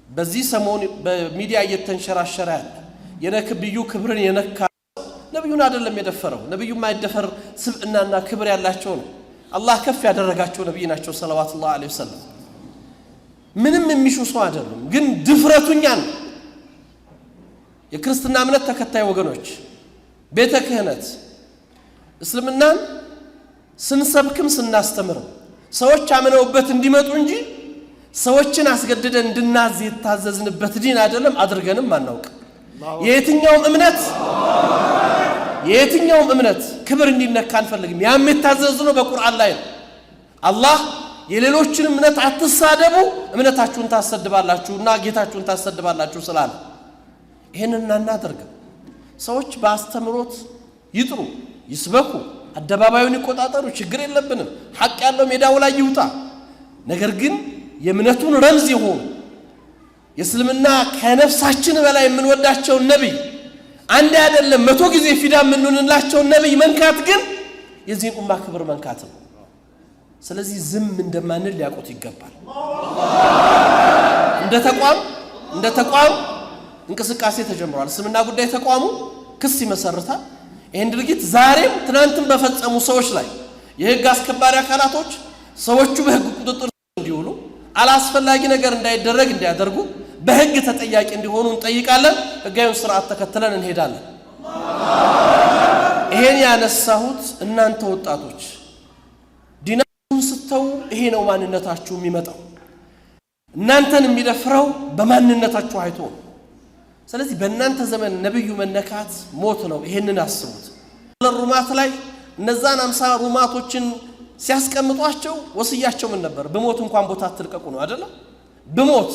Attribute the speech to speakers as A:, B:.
A: በዚህ ሰሞን በሚዲያ እየተንሸራሸረ ያለ የነብዩ ክብርን የነካ ነብዩን አይደለም የደፈረው ነብዩ ማይደፈር ስብዕናና ክብር ያላቸው ነው አላህ ከፍ ያደረጋቸው ነብይ ናቸው ሰለላሁ ዐለይሂ ወሰለም ምንም የሚሹ ሰው አይደሉም ግን ድፍረቱኛን የክርስትና እምነት ተከታይ ወገኖች ቤተ ክህነት እስልምናን ስንሰብክም ስናስተምር ሰዎች አመነውበት እንዲመጡ እንጂ ሰዎችን አስገድደን እንድናዝ የታዘዝንበት ዲን አይደለም አድርገንም ማናውቅ የትኛውም እምነት ክብር እንዲነካ አንፈልግም ያም የታዘዝነው በቁርአን ላይ ነው አላህ የሌሎችን እምነት አትሳደቡ እምነታችሁን ታሰድባላችሁና ጌታችሁን ታሰድባላችሁ ስላለ ይሄንን እናደርግ ሰዎች በአስተምሮት ይጥሩ ይስበኩ አደባባዩን ይቆጣጠሩ ችግር የለብንም ሐቅ ያለው ሜዳው ላይ ይውጣ ነገር ግን የእምነቱን ረምዝ ይሁን የእስልምና ከነፍሳችን በላይ የምንወዳቸው ነብይ አንድ አይደለም 100 ጊዜ ፊዳ የምንሆንላቸው ነብይ መንካት ግን የዚህ ኡማ ክብር መንካት ነው ስለዚህ ዝም እንደማንል ሊያቆት ይገባል እንደ ተቋም እንቅስቃሴ ተጀምሯል እስልምና ጉዳይ ተቋሙ ክስ ይመሰርታል ይሄን ድርጊት ዛሬም ትናንትም በፈጸሙ ሰዎች ላይ የህግ አስከባሪ አካላቶች ሰዎቹ በህግ ቁጥጥር እንዲውሉ አላስፈላጊ ነገር እንዳይደረግ እንዲያደርጉ በህግ ተጠያቂ እንዲሆኑ እንጠይቃለን ህጋዊውን ስርዓት ተከትለን እንሄዳለን ይሄን ያነሳሁት እናንተ ወጣቶች ዲናችሁን ስተው ይሄ ነው ማንነታችሁ የሚመጣው እናንተን የሚደፍረው በማንነታችሁ አይቶ ስለዚህ በእናንተ ዘመን ነብዩ መነካት ሞት ነው ይሄንን አስቡት ለሩማት ላይ እነዛን 50 ሩማቶችን ሲያስቀምጧቸው ወስያቸው ምን ነበር በሞት እንኳን ቦታ አትልቀቁ ነው አይደል በሞት